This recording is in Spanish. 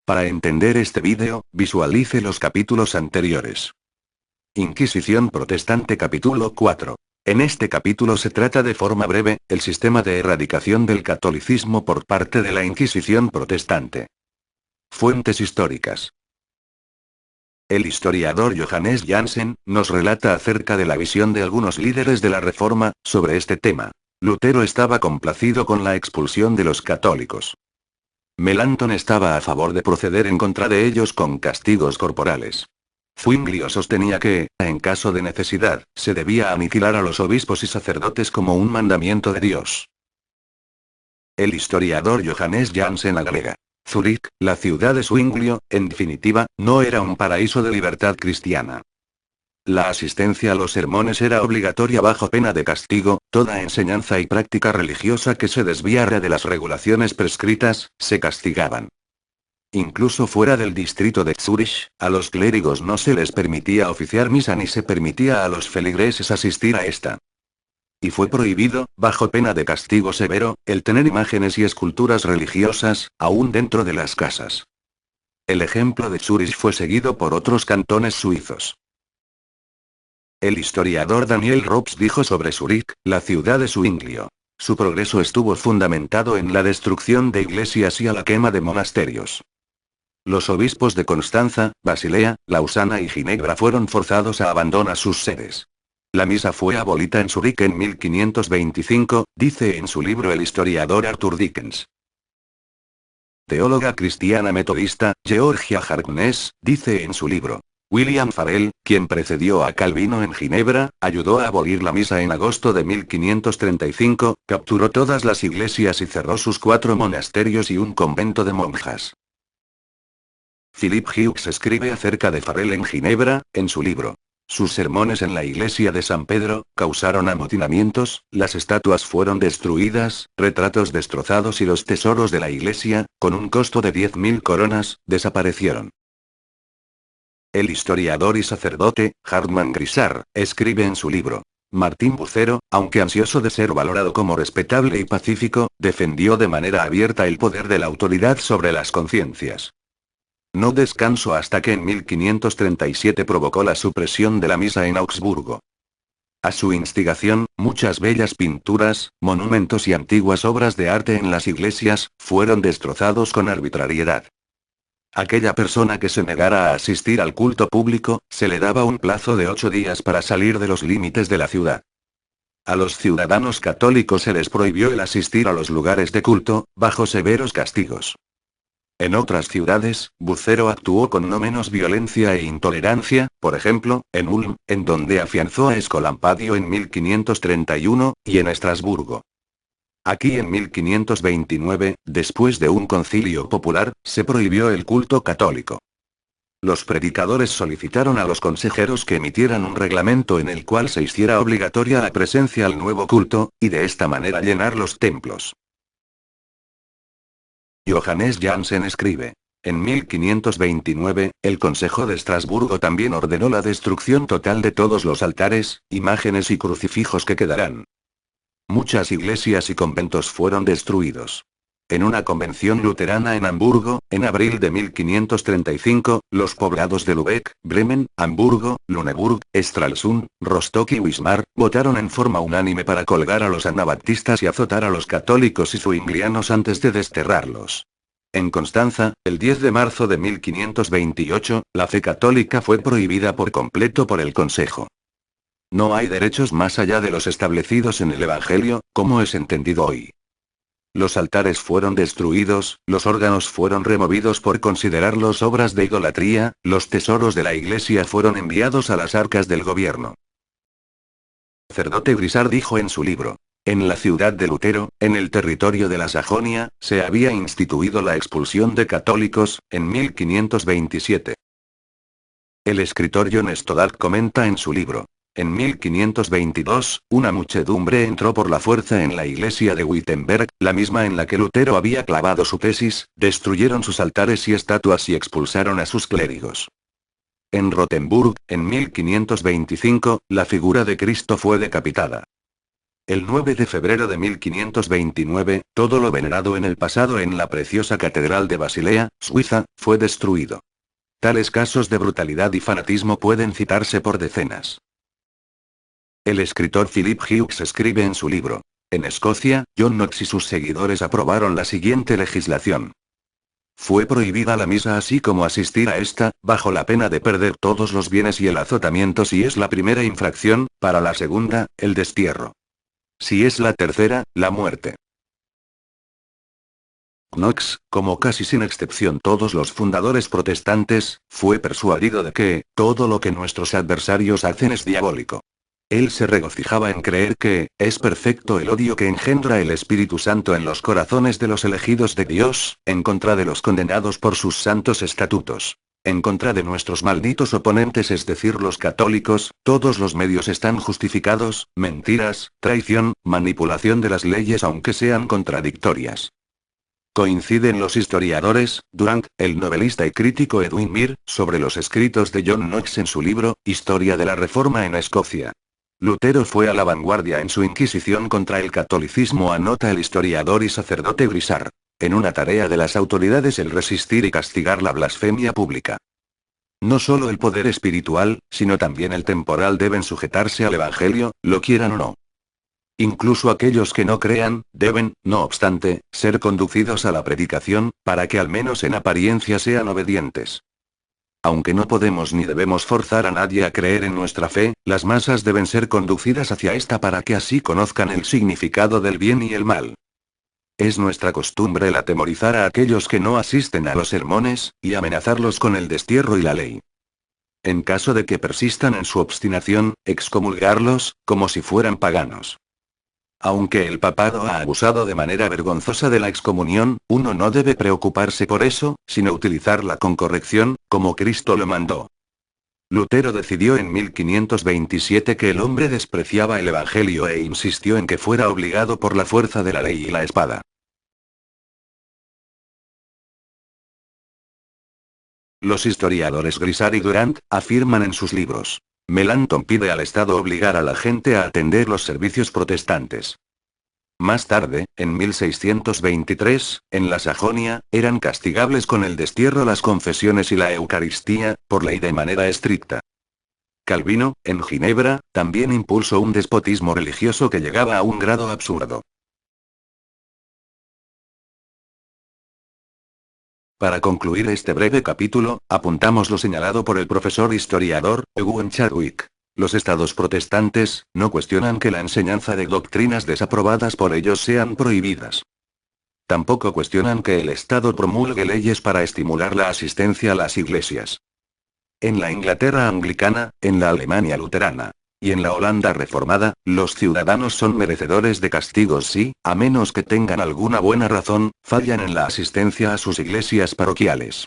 Para entender este vídeo, visualice los capítulos anteriores. Inquisición Protestante capítulo 4. En este capítulo se trata de forma breve, el sistema de erradicación del catolicismo por parte de la Inquisición Protestante. Fuentes históricas. El historiador Johannes Jansen nos relata acerca de la visión de algunos líderes de la Reforma sobre este tema. Lutero estaba complacido con la expulsión de los católicos. Melanchthon estaba a favor de proceder en contra de ellos con castigos corporales. Zuinglio sostenía que, en caso de necesidad, se debía aniquilar a los obispos y sacerdotes como un mandamiento de Dios. El historiador Johannes Jansen agrega: Zúrich, la ciudad de Zwinglio, en definitiva, no era un paraíso de libertad cristiana. La asistencia a los sermones era obligatoria bajo pena de castigo, toda enseñanza y práctica religiosa que se desviara de las regulaciones prescritas, se castigaban. Incluso fuera del distrito de Zúrich, a los clérigos no se les permitía oficiar misa ni se permitía a los feligreses asistir a esta. Y fue prohibido, bajo pena de castigo severo, el tener imágenes y esculturas religiosas, aún dentro de las casas. El ejemplo de Zúrich fue seguido por otros cantones suizos. El historiador Daniel Robs dijo sobre Zúrich, la ciudad de Zwinglio: su progreso estuvo fundamentado en la destrucción de iglesias y a la quema de monasterios. Los obispos de Constanza, Basilea, Lausana y Ginebra fueron forzados a abandonar sus sedes. La misa fue abolida en Zúrich en 1525, dice en su libro el historiador Arthur Dickens. Teóloga cristiana metodista, Georgia Harkness, dice en su libro: William Farel, quien precedió a Calvino en Ginebra, ayudó a abolir la misa en agosto de 1535, capturó todas las iglesias y cerró sus 4 monasterios y un convento de monjas. Philip Hughes escribe acerca de Farel en Ginebra, en su libro. Sus sermones en la iglesia de San Pedro causaron amotinamientos, las estatuas fueron destruidas, retratos destrozados y los tesoros de la iglesia, con un costo de 10.000 coronas, desaparecieron. El historiador y sacerdote, Hartmann Grisar, escribe en su libro: Martín Bucero, aunque ansioso de ser valorado como respetable y pacífico, defendió de manera abierta el poder de la autoridad sobre las conciencias. No descansó hasta que en 1537 provocó la supresión de la misa en Augsburgo. A su instigación, muchas bellas pinturas, monumentos y antiguas obras de arte en las iglesias, fueron destrozados con arbitrariedad. Aquella persona que se negara a asistir al culto público, se le daba un plazo de 8 días para salir de los límites de la ciudad. A los ciudadanos católicos se les prohibió el asistir a los lugares de culto, bajo severos castigos. En otras ciudades, Bucero actuó con no menos violencia e intolerancia, por ejemplo, en Ulm, en donde afianzó a Escolampadio en 1531, y en Estrasburgo. Aquí en 1529, después de un concilio popular, se prohibió el culto católico. Los predicadores solicitaron a los consejeros que emitieran un reglamento en el cual se hiciera obligatoria la presencia al nuevo culto, y de esta manera llenar los templos. Johannes Jansen escribe: en 1529, el Consejo de Estrasburgo también ordenó la destrucción total de todos los altares, imágenes y crucifijos que quedaran. Muchas iglesias y conventos fueron destruidos. En una convención luterana en Hamburgo, en abril de 1535, los poblados de Lübeck, Bremen, Hamburgo, Lüneburg, Stralsund, Rostock y Wismar, votaron en forma unánime para colgar a los anabaptistas y azotar a los católicos y zwinglianos antes de desterrarlos. En Constanza, el 10 de marzo de 1528, la fe católica fue prohibida por completo por el Consejo. No hay derechos más allá de los establecidos en el Evangelio, como es entendido hoy. Los altares fueron destruidos, los órganos fueron removidos por considerarlos obras de idolatría, los tesoros de la iglesia fueron enviados a las arcas del gobierno. El sacerdote Grisar dijo en su libro: en la ciudad de Lutero, en el territorio de la Sajonia, se había instituido la expulsión de católicos, en 1527. El escritor John Stoddard comenta en su libro: en 1522, una muchedumbre entró por la fuerza en la iglesia de Wittenberg, la misma en la que Lutero había clavado su tesis, destruyeron sus altares y estatuas y expulsaron a sus clérigos. En Rothenburg, en 1525, la figura de Cristo fue decapitada. El 9 de febrero de 1529, todo lo venerado en el pasado en la preciosa Catedral de Basilea, Suiza, fue destruido. Tales casos de brutalidad y fanatismo pueden citarse por decenas. El escritor Philip Hughes escribe en su libro: en Escocia, John Knox y sus seguidores aprobaron la siguiente legislación. Fue prohibida la misa así como asistir a esta, bajo la pena de perder todos los bienes y el azotamiento si es la primera infracción, para la segunda, el destierro. Si es la tercera, la muerte. Knox, como casi sin excepción todos los fundadores protestantes, fue persuadido de que, todo lo que nuestros adversarios hacen es diabólico. Él se regocijaba en creer que, es perfecto el odio que engendra el Espíritu Santo en los corazones de los elegidos de Dios, en contra de los condenados por sus santos estatutos. En contra de nuestros malditos oponentes, es decir, los católicos, todos los medios están justificados: mentiras, traición, manipulación de las leyes aunque sean contradictorias. Coinciden los historiadores, Durant, el novelista y crítico Edwin Mead, sobre los escritos de John Knox en su libro, Historia de la Reforma en Escocia. Lutero fue a la vanguardia en su inquisición contra el catolicismo, anota el historiador y sacerdote Grisard. En una tarea de las autoridades el resistir y castigar la blasfemia pública. No solo el poder espiritual, sino también el temporal deben sujetarse al Evangelio, lo quieran o no. Incluso aquellos que no crean, deben, no obstante, ser conducidos a la predicación, para que al menos en apariencia sean obedientes. Aunque no podemos ni debemos forzar a nadie a creer en nuestra fe, las masas deben ser conducidas hacia esta para que así conozcan el significado del bien y el mal. Es nuestra costumbre el atemorizar a aquellos que no asisten a los sermones, y amenazarlos con el destierro y la ley. En caso de que persistan en su obstinación, excomulgarlos, como si fueran paganos. Aunque el papado ha abusado de manera vergonzosa de la excomunión, uno no debe preocuparse por eso, sino utilizarla con corrección, como Cristo lo mandó. Lutero decidió en 1527 que el hombre despreciaba el Evangelio e insistió en que fuera obligado por la fuerza de la ley y la espada. Los historiadores Grisard y Durant afirman en sus libros: Melanchthon pide al Estado obligar a la gente a atender los servicios protestantes. Más tarde, en 1623, en la Sajonia, eran castigables con el destierro las confesiones y la Eucaristía, por ley de manera estricta. Calvino, en Ginebra, también impulsó un despotismo religioso que llegaba a un grado absurdo. Para concluir este breve capítulo, apuntamos lo señalado por el profesor historiador, Ewan Chadwick. Los estados protestantes, no cuestionan que la enseñanza de doctrinas desaprobadas por ellos sean prohibidas. Tampoco cuestionan que el Estado promulgue leyes para estimular la asistencia a las iglesias. En la Inglaterra anglicana, en la Alemania luterana y en la Holanda reformada, los ciudadanos son merecedores de castigos si, a menos que tengan alguna buena razón, fallan en la asistencia a sus iglesias parroquiales.